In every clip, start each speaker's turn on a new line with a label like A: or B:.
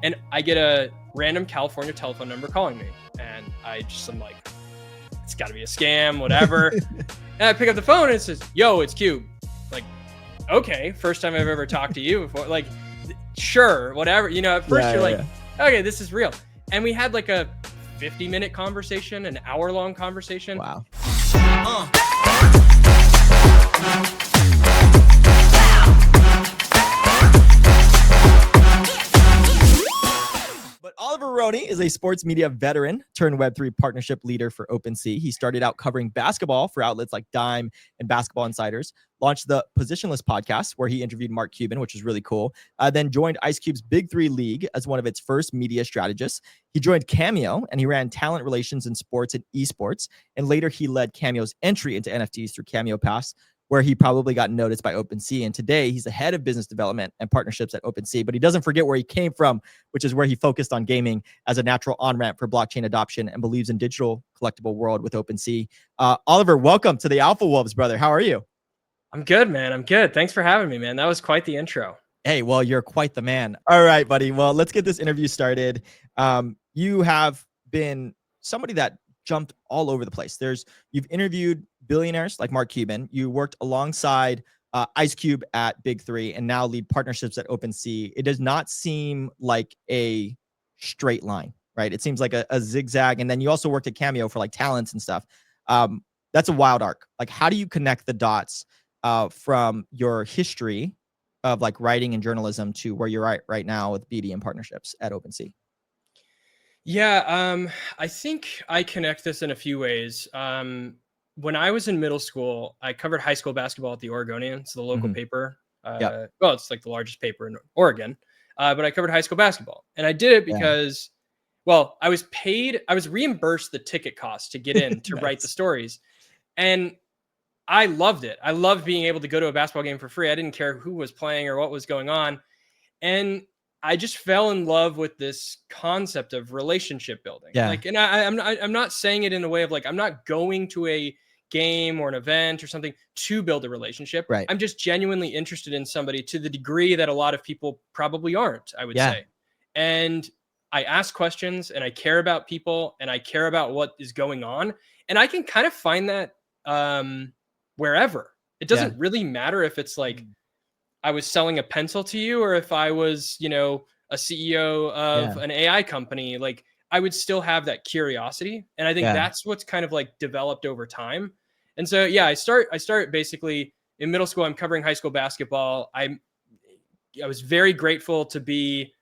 A: And I get a random California telephone number calling me. And I'm like, it's got to be a scam, whatever. And I pick up the phone and it says, yo, it's Cube. Like, okay, first time I've ever talked to you before. Like, sure, whatever. At first you're like, okay, this is real. And we had like a 50-minute conversation, an hour-long conversation.
B: Wow. But Oliver Maroney is a sports media veteran turned Web3 partnership leader for OpenSea. He started out covering basketball for outlets like Dime and Basketball Insiders, launched the Positionless podcast where he interviewed Mark Cuban, which is really cool, then joined Ice Cube's Big Three League as one of its first media strategists. He joined Cameo and he ran talent relations in sports and esports. And later he led Cameo's entry into NFTs through Cameo Pass, where he probably got noticed by OpenSea. And today he's the head of business development and partnerships at OpenSea, but he doesn't forget where he came from, which is where he focused on gaming as a natural on-ramp for blockchain adoption and believes in digital collectible world with OpenSea. Oliver, welcome to the AlphaWolves, brother. How are you?
A: I'm good, man. I'm good. Thanks for having me, man. That was quite the intro.
B: Hey, well, you're quite the man. All right, buddy. Well, let's get this interview started. You have been somebody that jumped all over the place. You've interviewed billionaires like Mark Cuban. You worked alongside Ice Cube at Big Three and now lead partnerships at OpenSea. It does not seem like a straight line, right? It seems like a zigzag. And then you also worked at Cameo for like talents and stuff. That's a wild arc. Like, how do you connect the dots from your history of like writing and journalism to where you're at right now with BD and partnerships at OpenSea?
A: Yeah, I think I connect this in a few ways. When I was in middle school, I covered high school basketball at the Oregonian. It's the local paper. Well, it's like the largest paper in Oregon. But I covered high school basketball. And I did it because, well, I was reimbursed the ticket cost to get in to write the stories. And I loved it. I loved being able to go to a basketball game for free. I didn't care who was playing or what was going on. And I just fell in love with this concept of relationship building.
B: Yeah.
A: Like, and I'm not saying it in a way of like, I'm not going to a game or an event or something to build a relationship.
B: Right.
A: I'm just genuinely interested in somebody to the degree that a lot of people probably aren't, I would say. And I ask questions and I care about people and I care about what is going on. And I can kind of find that wherever. It doesn't really matter if it's like, I was selling a pencil to you, or if I was, a CEO of an AI company, like I would still have that curiosity. And I think that's what's kind of like developed over time. And so, I start basically in middle school. I'm covering high school basketball. I was very grateful to be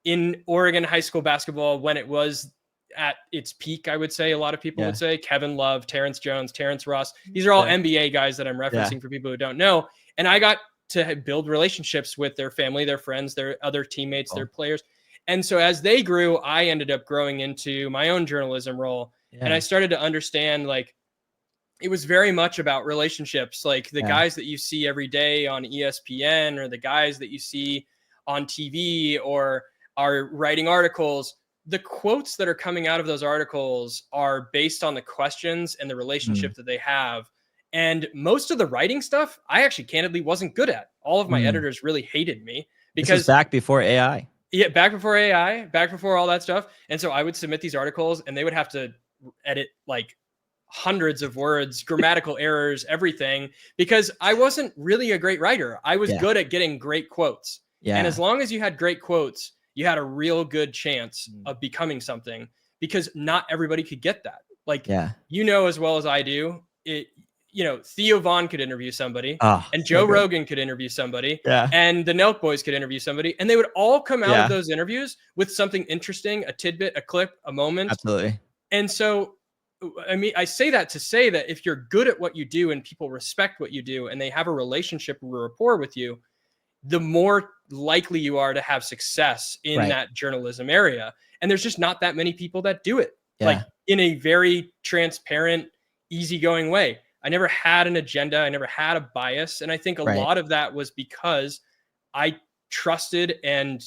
A: in Oregon high school basketball when it was at its peak. I would say a lot of people would say Kevin Love, Terrence Jones, Terrence Ross. These are all NBA guys that I'm referencing for people who don't know. And I got to build relationships with their family, their friends, their other teammates, their players. And so as they grew, I ended up growing into my own journalism role. And I started to understand, like, it was very much about relationships, like the guys that you see every day on ESPN or the guys that you see on TV or are writing articles. The quotes that are coming out of those articles are based on the questions and the relationship that they have. And most of the writing stuff, I actually candidly wasn't good at. All of my editors really hated me because
B: this was back before AI.
A: Yeah, back before AI, back before all that stuff. And so I would submit these articles and they would have to edit like hundreds of words, grammatical errors, everything, because I wasn't really a great writer. I was good at getting great quotes. And as long as you had great quotes, you had a real good chance of becoming something, because not everybody could get that. Like, as well as I do, Theo Vaughn could interview somebody and Joe Rogan could interview somebody and the Nelk Boys could interview somebody, and they would all come out of those interviews with something interesting, a tidbit, a clip, a moment.
B: Absolutely.
A: And so, I mean, I say that to say that if you're good at what you do and people respect what you do and they have a relationship or rapport with you, the more likely you are to have success in that journalism area. And there's just not that many people that do it like in a very transparent, easygoing way. I never had an agenda. I never had a bias. And I think a lot of that was because I trusted and,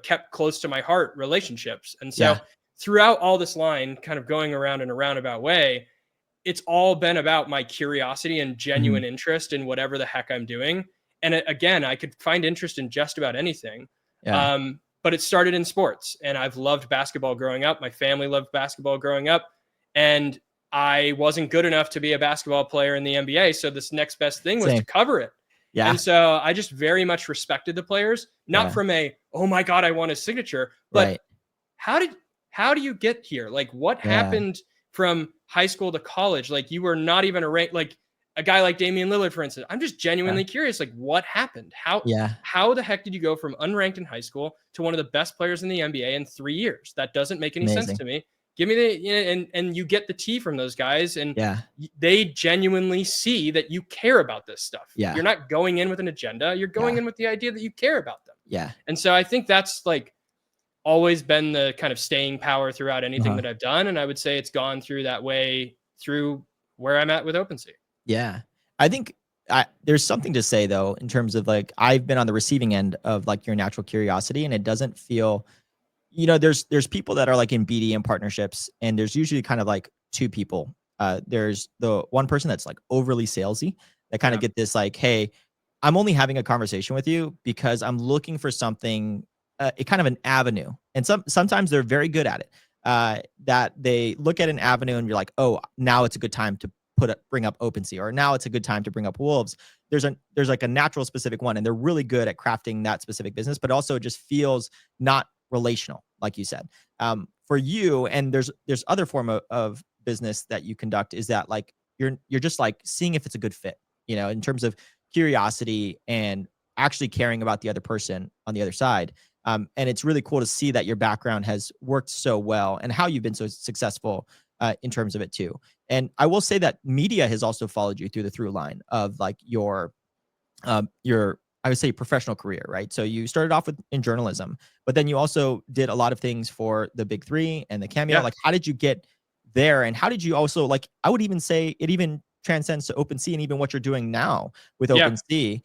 A: kept close to my heart relationships. And so throughout all this line, kind of going around in a roundabout way, it's all been about my curiosity and genuine interest in whatever the heck I'm doing. And again, I could find interest in just about anything. but it started in sports, and I've loved basketball growing up. My family loved basketball growing up, and I wasn't good enough to be a basketball player in the NBA. So this next best thing was to cover it.
B: Yeah.
A: And so I just very much respected the players, not from a, oh my God, I want his signature, but how do you get here? Like, what happened from high school to college? Like, you were not even like a guy like Damian Lillard, for instance. I'm just genuinely curious, like, what happened? How the heck did you go from unranked in high school to one of the best players in the NBA in 3 years? That doesn't make any sense to me. Give me the, and you get the tea from those guys, and they genuinely see that you care about this stuff. You're not going in with an agenda. You're going in with the idea that you care about them. And so I think that's like always been the kind of staying power throughout anything that I've done. And I would say it's gone through that way through where I'm at with OpenSea.
B: Yeah. I think there's something to say though, in terms of like, I've been on the receiving end of like your natural curiosity, and it doesn't feel, you know, there's people that are like in BDM partnerships, and there's usually kind of like two people. There's the one person that's like overly salesy, that kind of get this like, hey, I'm only having a conversation with you because I'm looking for something, kind of an avenue. And sometimes they're very good at it. That they look at an avenue and you're like, oh, now it's a good time to bring up OpenSea, or now it's a good time to bring up Wolves. There's like a natural specific one, and they're really good at crafting that specific business, but also it just feels not relational, like you said. For you, and there's other form of business that you conduct, is that like you're just like seeing if it's a good fit, you know, in terms of curiosity and actually caring about the other person on the other side. And it's really cool to see that your background has worked so well, and how you've been so successful in terms of it too. And I will say that media has also followed you through the through line of like your I would say professional career, right? So you started off in journalism, but then you also did a lot of things for the Big Three and the Cameo. Like, how did you get there? And how did you also, like, I would even say it even transcends to OpenSea, and even what you're doing now with OpenSea.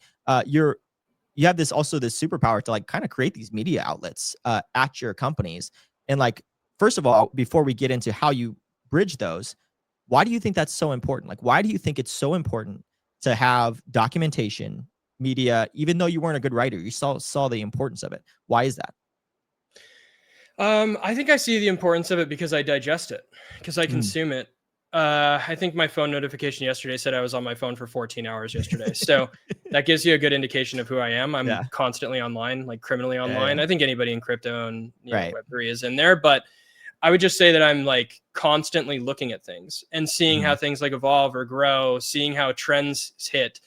B: You have this superpower to like kind of create these media outlets at your companies. And like, first of all, before we get into how you bridge those, why do you think that's so important? Like, why do you think it's so important to have documentation, media, even though you weren't a good writer? You saw the importance of it. Why is that?
A: I think I see the importance of it because I digest it, because I consume it. I think my phone notification yesterday said I was on my phone for 14 hours yesterday. So that gives you a good indication of who I am. I'm constantly online, like criminally online. I think anybody in crypto and Web3 is in there, but I would just say that I'm like constantly looking at things and seeing how things like evolve or grow, seeing how trends hit.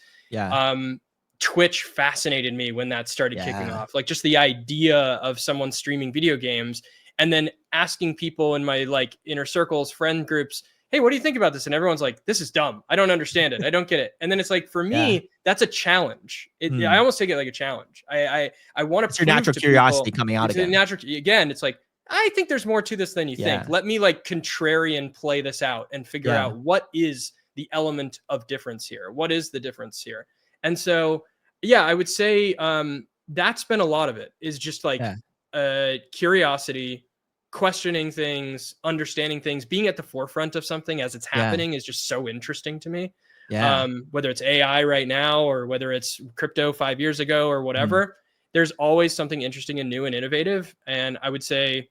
A: Twitch fascinated me when that started kicking off. Like, just the idea of someone streaming video games and then asking people in my like inner circles, friend groups, hey, what do you think about this? And everyone's like, this is dumb. I don't understand it. I don't get it. And then it's like, for me, that's a challenge. I almost take it like a challenge. I want to prove
B: your natural curiosity coming out again.
A: It's like, I think there's more to this than you think. Let me like contrarian play this out and figure out what is the element of difference here. What is the difference here? And so, I would say that's been a lot of it, is just like curiosity, questioning things, understanding things, being at the forefront of something as it's happening is just so interesting to me. Whether it's AI right now or whether it's crypto 5 years ago or whatever, there's always something interesting and new and innovative. And I would say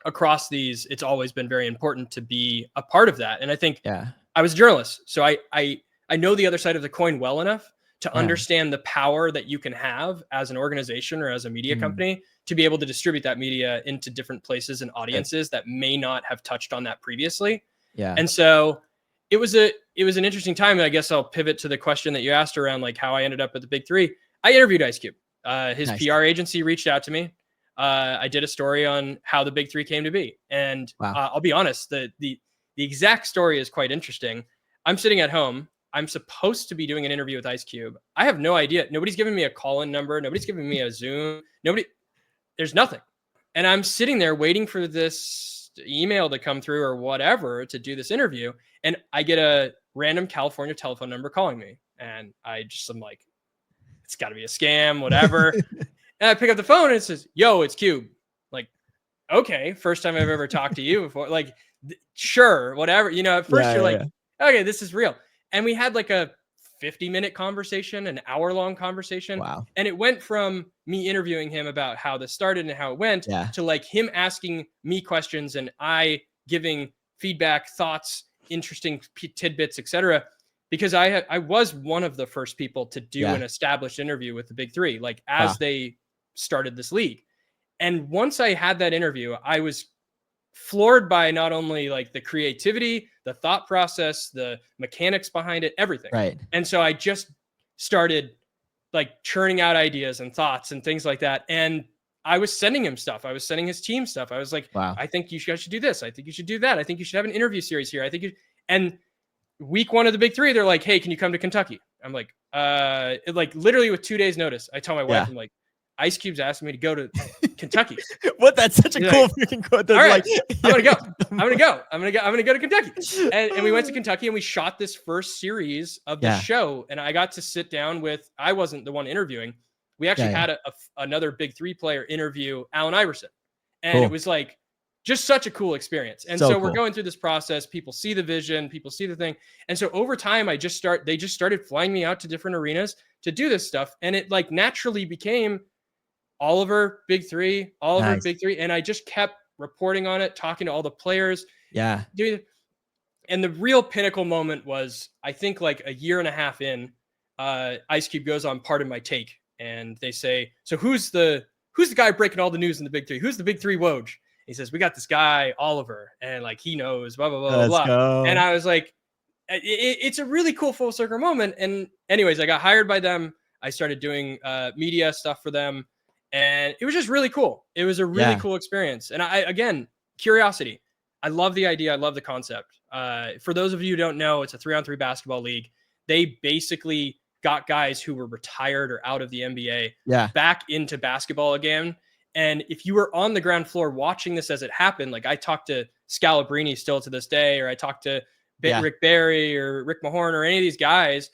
A: across these, it's always been very important to be a part of that. And I think I was a journalist, so I know the other side of the coin well enough to understand the power that you can have as an organization or as a media company to be able to distribute that media into different places and audiences that may not have touched on that previously. And so it was an interesting time. And I guess I'll pivot to the question that you asked around like how I ended up at the Big Three. I interviewed Ice Cube. His PR agency reached out to me. I did a story on how the Big Three came to be. And I'll be honest, the exact story is quite interesting. I'm sitting at home. I'm supposed to be doing an interview with Ice Cube. I have no idea. Nobody's giving me a call-in number. Nobody's giving me a Zoom. There's nothing. And I'm sitting there waiting for this email to come through or whatever to do this interview. And I get a random California telephone number calling me. And I'm like, it's got to be a scam, whatever. And I pick up the phone and it says, yo, it's Cube. Like, okay, first time I've ever talked to you before. Like, sure, whatever. You know, at first you're like, okay, this is real. And we had like a 50-minute conversation, an hour-long conversation.
B: Wow.
A: And it went from me interviewing him about how this started and how it went
B: Yeah.
A: to like him asking me questions and I giving feedback, thoughts, interesting tidbits, etc. Because I was one of the first people to do
B: Yeah.
A: an established interview with the big three, like
B: Wow.
A: as they started this league. And once I had that interview, I was floored by not only like the creativity, the thought process, the mechanics behind it, everything.
B: Right.
A: And so I just started like churning out ideas and thoughts and things like that. And I was sending him stuff. I was sending his team stuff. I was like,
B: Wow.
A: I think you guys should do this. I think you should do that. I think you should have an interview series here. I think you, and week one of the big three, they're like, hey, can you come to Kentucky? I'm like, like literally with 2 days notice, I tell my wife, I'm like, Ice Cube's asking me to go to Kentucky.
B: What? That's such a
A: He's
B: cool
A: like,
B: freaking quote.
A: all right,
B: like,
A: I'm gonna go. I'm gonna go to Kentucky. And we went to Kentucky and we shot this first series of the show. And I got to sit down with, I wasn't the one interviewing. We actually had another big three player interview, Allen Iverson. And it was like just such a cool experience. And so we're going through this process. People see the vision, people see the thing. And so over time, they just started flying me out to different arenas to do this stuff. And it like naturally became Oliver, big three, Oliver, big three. And I just kept reporting on it, talking to all the players.
B: Yeah.
A: And the real pinnacle moment was, I think like a year and a half in, Ice Cube goes on Pardon My Take. And they say, so who's the guy breaking all the news in the big three? Who's the big three Woj? He says, we got this guy, Oliver, and like, he knows, blah, blah, blah, blah, blah. And I was like, it's a really cool full circle moment. And anyways, I got hired by them. I started doing media stuff for them. And it was just really cool. It was a really cool experience. And again, curiosity. I love the idea. I love the concept. For those of you who don't know, it's a 3-on-3 basketball league. They basically got guys who were retired or out of the NBA back into basketball again. And if you were on the ground floor watching this as it happened, like I talked to Scalabrine still to this day, or I talked to Rick Barry or Rick Mahorn or any of these guys.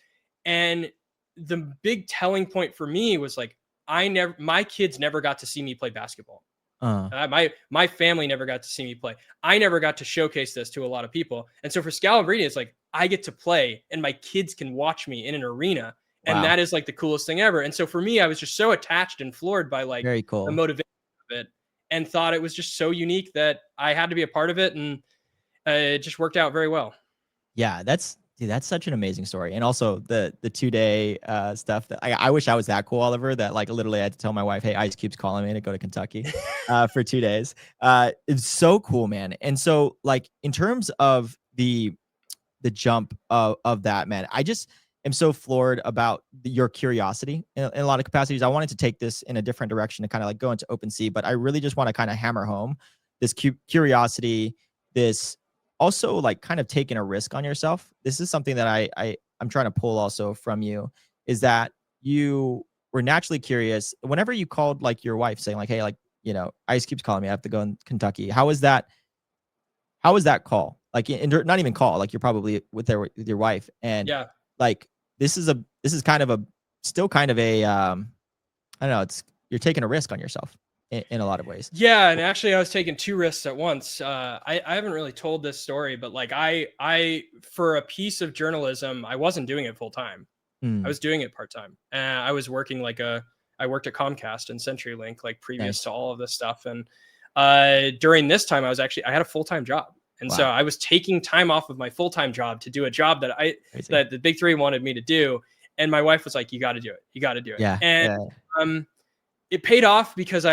A: And the big telling point for me was like, my kids never got to see me play basketball. My family never got to see me play. I never got to showcase this to a lot of people. And so for Scalabrine, it's like, I get to play and my kids can watch me in an arena. And that is like the coolest thing ever. And so for me, I was just so attached and floored by like
B: very cool
A: the motivation of it, and thought it was just so unique that I had to be a part of it. And it just worked out very well.
B: Yeah, that's such an amazing story. And also the 2-day stuff that I wish I was that cool, Oliver, that like literally I had to tell my wife, hey, Ice Cube's calling me to go to Kentucky for 2 days. It's so cool, man. And so like in terms of the jump of that, man, I just am so floored about your curiosity in a lot of capacities. I wanted to take this in a different direction to kind of like go into OpenSea, but I really just want to kind of hammer home this curiosity, this also like kind of taking a risk on yourself. This is something that I'm trying to pull also from you, is that you were naturally curious whenever you called like your wife saying like, hey, like, you know, Ice Cube's calling me, I have to go in Kentucky. How was that call? Like, not even call, like you're probably with your wife, and like this is kind of a I don't know, you're taking a risk on yourself in a lot of ways.
A: Yeah. And actually I was taking 2 risks at once. I haven't really told this story, but like I for a piece of journalism, I wasn't doing it full time. I was doing it part time. I was working I worked at Comcast and CenturyLink, like previous to all of this stuff. And during this time, I had a full-time job. And so I was taking time off of my full-time job to do a job that that the big three wanted me to do. And my wife was like, you got to do it. You got to do it.
B: Yeah.
A: And it paid off because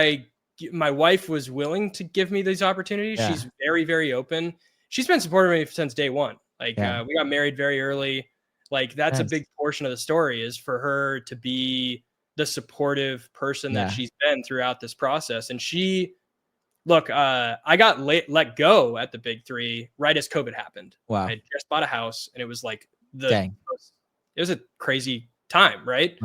A: my wife was willing to give me these opportunities. She's very, very open. She's been supporting me since day one. Like we got married very early. Like that's a big portion of the story, is for her to be the supportive person that she's been throughout this process. And I got let go at the big three right as COVID happened.
B: Wow.
A: I just bought a house and it was like it was a crazy time. Right.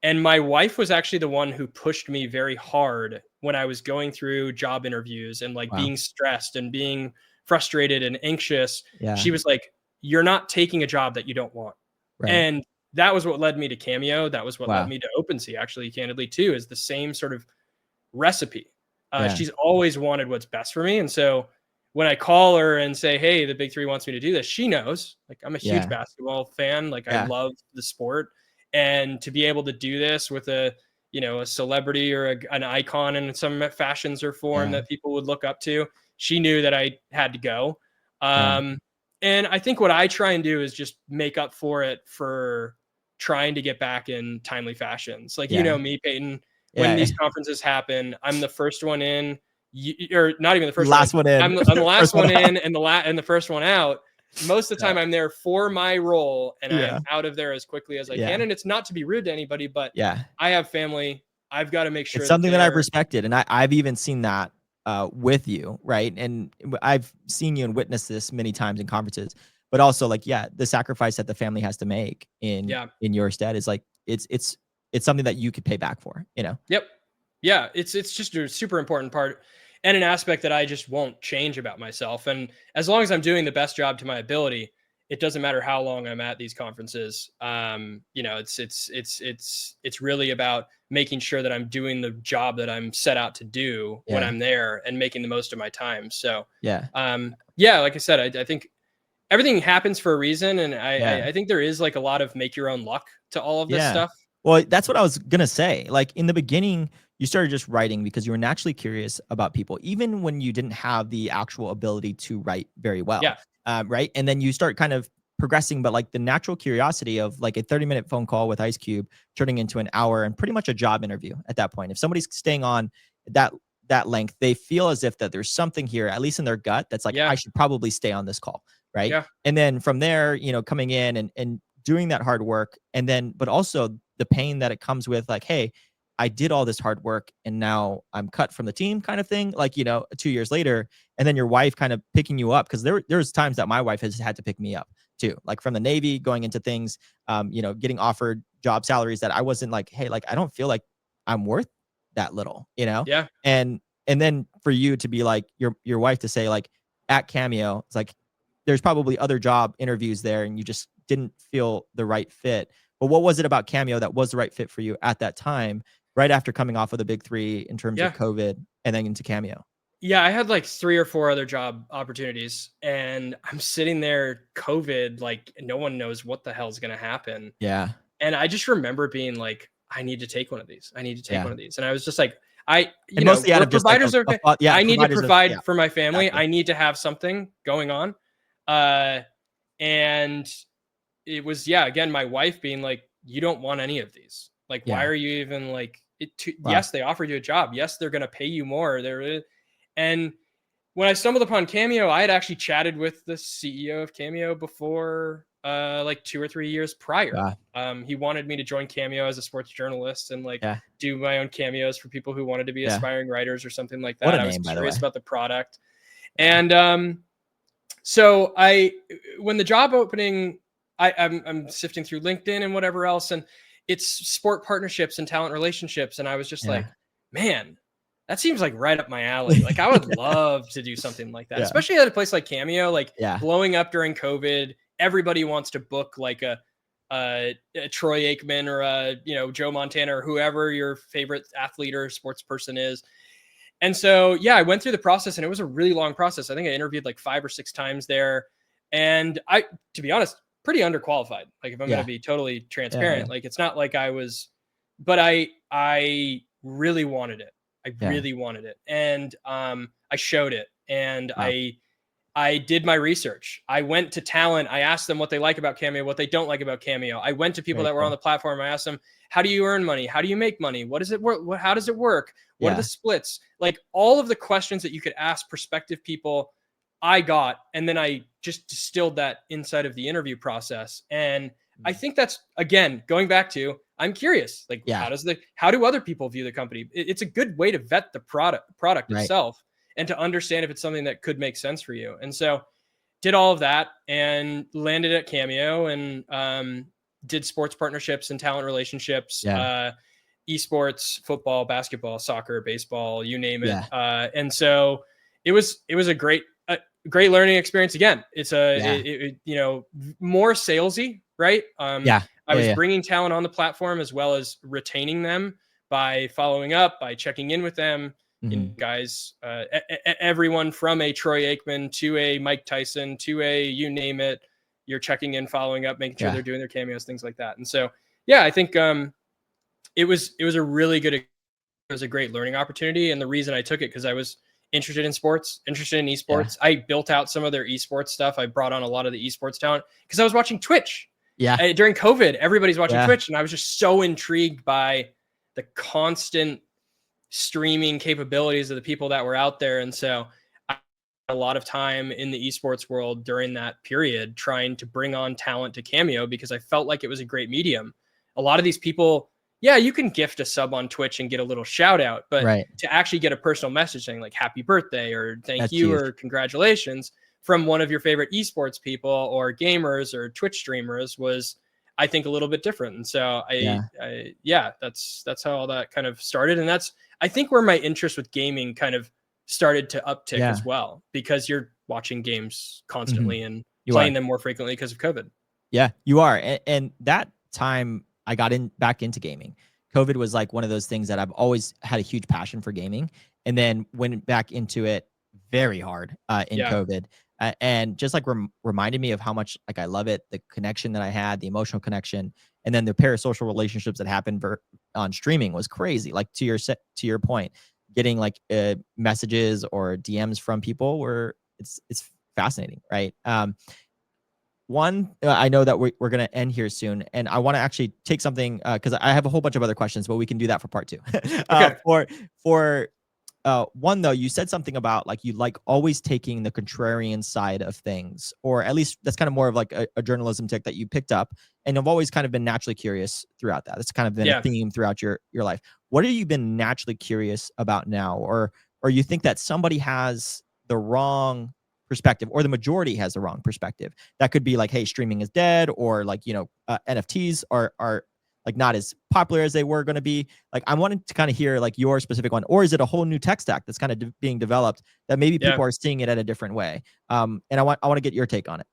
A: And my wife was actually the one who pushed me very hard when I was going through job interviews and like being stressed and being frustrated and anxious. She was like, you're not taking a job that you don't want. And that was what led me to Cameo. That was what led me to OpenSea, actually, candidly, too, is the same sort of recipe. She's always wanted what's best for me. And so when I call her and say, hey, the Big Three wants me to do this, she knows, like, I'm a huge basketball fan. Like, I love the sport, and to be able to do this with a celebrity or an icon in some fashions or form that people would look up to, she knew that I had to go. And I think what I try and do is just make up for it for trying to get back in timely fashions. Like, me, Peyton, when these conferences happen, I'm the first one in, or not even the first
B: last one in.
A: I'm the last one in and the first one out. Most of the time I'm there for my role, and I'm out of there as quickly as I can. And it's not to be rude to anybody, but I have family. I've got to make sure
B: it's something that I've respected. And I've even seen that with you, right? And I've seen you and witnessed this many times in conferences, but also like, the sacrifice that the family has to make in your stead is like, it's something that you could pay back for, Yep.
A: Yeah. It's just a super important part and an aspect that I just won't change about myself. And as long as I'm doing the best job to my ability, it doesn't matter how long I'm at these conferences. It's really about making sure that I'm doing the job that I'm set out to do when I'm there and making the most of my time. So, like I said, I think everything happens for a reason. And I think there is like a lot of make your own luck to all of this stuff.
B: Well, that's what I was going to say. Like in the beginning, you started just writing because you were naturally curious about people, even when you didn't have the actual ability to write very well. Right. And then you start kind of progressing, but like the natural curiosity of like a 30-minute phone call with Ice Cube turning into an hour and pretty much a job interview at that point. If somebody's staying on that length, they feel as if that there's something here, at least in their gut, that's like, I should probably stay on this call. Right. And then from there, coming in and doing that hard work, and then, but also the pain that it comes with, like, hey, I did all this hard work and now I'm cut from the team kind of thing, like, 2 years later, and then your wife kind of picking you up. Cause there's times that my wife has had to pick me up too, like from the Navy going into things, getting offered job salaries that I wasn't like, hey, like, I don't feel like I'm worth that little, And then for you to be like, your wife to say like at Cameo, it's like, there's probably other job interviews there and you just didn't feel the right fit. But what was it about Cameo that was the right fit for you at that time, right after coming off of the Big Three in terms of COVID and then into Cameo?
A: Yeah, I had like 3 or 4 other job opportunities, and I'm sitting there, COVID, like no one knows what the hell's going to happen.
B: Yeah.
A: And I just remember being like, I need to take one of these. I need to take one of these. And I was just like,
B: mostly out of just
A: providers
B: like
A: I need to provide for my family. Exactly. I need to have something going on. And it was, again, my wife being like, you don't want any of these. Like, why are you even like yes, they offered you a job. Yes, they're going to pay you more. And when I stumbled upon Cameo, I had actually chatted with the CEO of Cameo before, like 2 or 3 years prior. He wanted me to join Cameo as a sports journalist and like do my own cameos for people who wanted to be aspiring writers or something like that. I was curious about the product. And so when the job opening, I'm sifting through LinkedIn and whatever else, and it's sport partnerships and talent relationships. And I was just like, man, that seems like right up my alley. Like I would love to do something like that, especially at a place like Cameo, like blowing up during COVID. Everybody wants to book like a Troy Aikman or a, Joe Montana or whoever your favorite athlete or sports person is. And so, I went through the process, and it was a really long process. I think I interviewed like 5 or 6 times there. And to be honest, pretty underqualified. Like if I'm going to be totally transparent, like it's not like I was, but I really wanted it. I really wanted it. And I showed it, and I did my research. I went to talent. I asked them what they like about Cameo, what they don't like about Cameo. I went to people that were on the platform. I asked them, how do you earn money? How do you make money? What does it work? How does it work? What are the splits? Like all of the questions that you could ask prospective people, I got, and then I just distilled that inside of the interview process. And I think that's, again, going back to, I'm curious, like how do other people view the company? It's a good way to vet the product itself and to understand if it's something that could make sense for you. And so did all of that and landed at Cameo and did sports partnerships and talent relationships, esports, football, basketball, soccer, baseball, you name it. And so it was a great learning experience. Again, it's more salesy, right? I was bringing talent on the platform as well as retaining them by following up, by checking in with them, guys, everyone from a Troy Aikman to a Mike Tyson to a you name it, you're checking in, following up, making sure they're doing their cameos, things like that. And so, yeah, I think it was a really good, it was a great learning opportunity. And the reason I took it, because I was interested in sports, interested in esports. I built out some of their esports stuff. I brought on a lot of the esports talent because I was watching Twitch. During COVID, everybody's watching Twitch, and I was just so intrigued by the constant streaming capabilities of the people that were out there. And so I had a lot of time in the esports world during that period trying to bring on talent to Cameo because I felt like it was a great medium. A lot of these people, you can gift a sub on Twitch and get a little shout out, but to actually get a personal message saying like happy birthday or thank you or congratulations from one of your favorite esports people or gamers or Twitch streamers was, I think, a little bit different. And so that's how all that kind of started. And that's, I think, where my interest with gaming kind of started to uptick as well, because you're watching games constantly and playing them more frequently because of COVID.
B: Yeah, you are. And that time I got back into gaming. COVID was like one of those things that I've always had a huge passion for gaming, and then went back into it very hard in COVID. And just like reminded me of how much like I love it, the connection that I had, the emotional connection, and then the parasocial relationships that happened on streaming was crazy. Like to your point, getting like messages or DMs from people it's fascinating, right? I know that we're going to end here soon, and I want to actually take something because I have a whole bunch of other questions, but we can do that for part 2. For one, though, you said something about like you like always taking the contrarian side of things, or at least that's kind of more of like a journalism tick that you picked up, and I've always kind of been naturally curious throughout that. It's kind of been a theme throughout your life. What have you been naturally curious about now, or you think that somebody has the wrong perspective, or the majority has the wrong perspective? That could be like, hey, streaming is dead, or like, NFTs are like not as popular as they were going to be. Like, I wanted to kind of hear like your specific one, or is it a whole new tech stack that's kind of being developed that maybe people are seeing it at a different way? And I want to get your take on
A: it.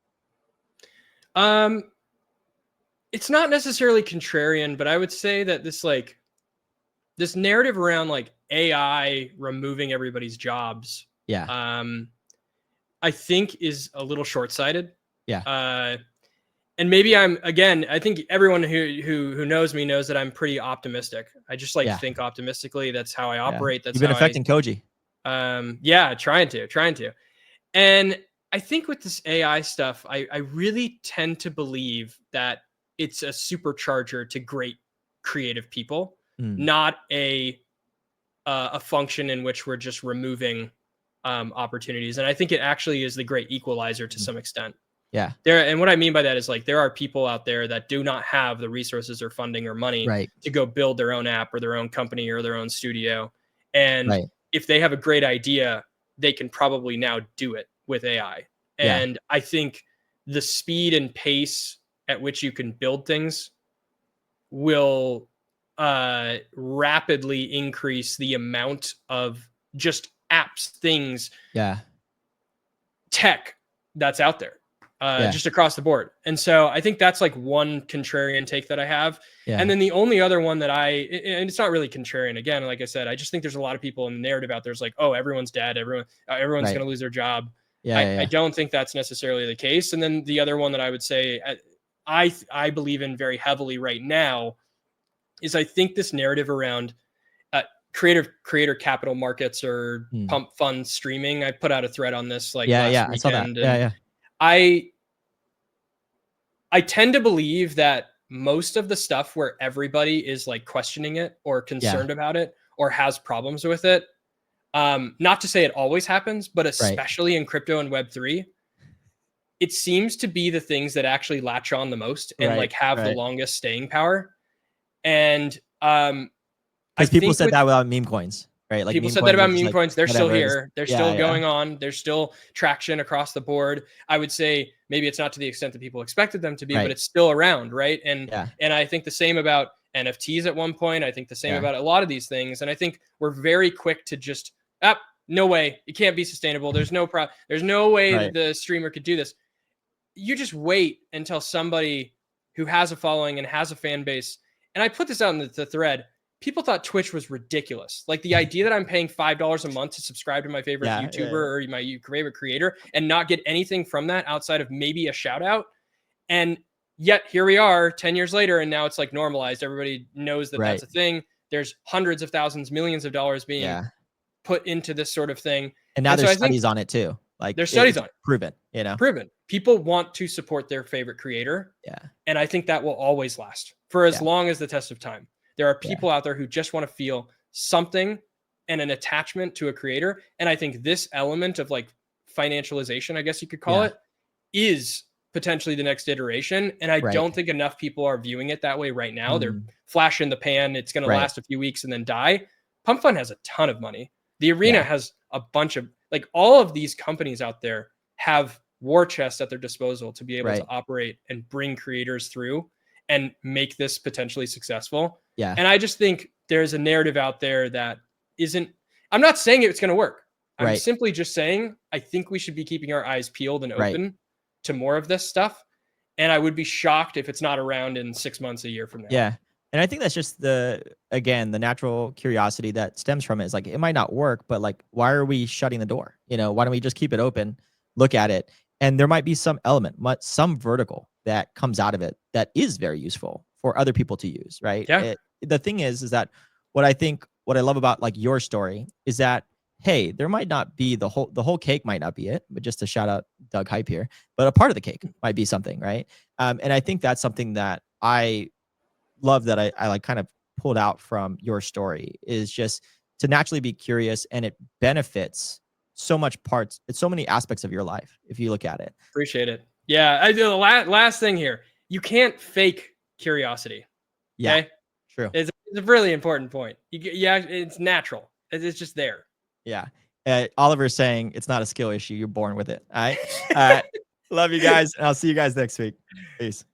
A: It's not necessarily contrarian, but I would say that this narrative around like AI removing everybody's jobs, I think is a little short-sighted. And maybe I think everyone who knows me knows that I'm pretty optimistic. I just think optimistically. That's how I operate. That's
B: you've been affecting Koji.
A: Trying to. And I think with this AI stuff, I really tend to believe that it's a supercharger to great creative people, not a function in which we're just removing opportunities. And I think it actually is the great equalizer to some extent. And what I mean by that is like there are people out there that do not have the resources or funding or money to go build their own app or their own company or their own studio. And if they have a great idea, they can probably now do it with AI. And I think the speed and pace at which you can build things will rapidly increase the amount of just apps, things, tech that's out there. Just across the board. And so I think that's like one contrarian take that I have. And then the only other one that and it's not really contrarian. Again, like I said, I just think there's a lot of people in the narrative out there. It's like, oh, everyone's dead. Everyone's going to lose their job. I don't think that's necessarily the case. And then the other one that I would say I believe in very heavily right now is I think this narrative around creator capital markets or pump fund streaming. I put out a thread on this last weekend.
B: I saw that.
A: I tend to believe that most of the stuff where everybody is like questioning it or concerned about it or has problems with it, not to say it always happens, but especially in crypto and Web3, it seems to be the things that actually latch on the most and like have the longest staying power. And
B: because people said that about meme coins. Right? Like
A: people said that about meme coins. They're still here. They're still going on. There's still traction across the board. I would say maybe it's not to the extent that people expected them to be, but it's still around, right? And I think the same about NFTs at one point. I think the same about a lot of these things. And I think we're very quick to just, no way, it can't be sustainable. There's no There's no way that the streamer could do this. You just wait until somebody who has a following and has a fan base. And I put this out in the thread. people thought Twitch was ridiculous. Like the idea that I'm paying $5 a month to subscribe to my favorite YouTuber or my favorite creator and not get anything from that outside of maybe a shout out. And yet here we are 10 years later, and now it's like normalized. Everybody knows that that's a thing. There's hundreds of thousands, millions of dollars being put into this sort of thing.
B: And now there's studies on it too. Like
A: there's studies on it.
B: Proven,
A: Proven. People want to support their favorite creator.
B: Yeah.
A: And I think that will always last for as long as the test of time. There are people out there who just want to feel something and an attachment to a creator. And I think this element of like financialization, I guess you could call it, is potentially the next iteration. And I don't think enough people are viewing it that way right now. They're flash in the pan. It's going to last a few weeks and then die. Pump Fund has a ton of money. The Arena has a bunch of, like, all of these companies out there have war chests at their disposal to be able to operate and bring creators through and make this potentially successful.
B: Yeah.
A: And I just think there's a narrative out there that isn't, I'm not saying it's going to work. I'm simply just saying, I think we should be keeping our eyes peeled and open to more of this stuff. And I would be shocked if it's not around in 6 months, a year from now.
B: Yeah. And I think that's just the natural curiosity that stems from it is like, it might not work, but like, why are we shutting the door? You know, why don't we just keep it open, look at it? And there might be some element, some vertical that comes out of it that is very useful for other people to use, right?
A: Yeah.
B: The thing is that what I love about like your story is that, hey, there might not be the whole cake might not be it, but just to shout out Doug Hype here, but a part of the cake might be something, right? And I think that's something that I love that I like kind of pulled out from your story is just to naturally be curious, and it benefits so many aspects of your life if you look at it.
A: Appreciate it. Yeah, I do. The last thing here, you can't fake curiosity.
B: Yeah,
A: okay?
B: True.
A: It's a really important point. It's natural. It's just there.
B: Yeah. Oliver's saying it's not a skill issue. You're born with it. All right. Love you guys. And I'll see you guys next week. Peace.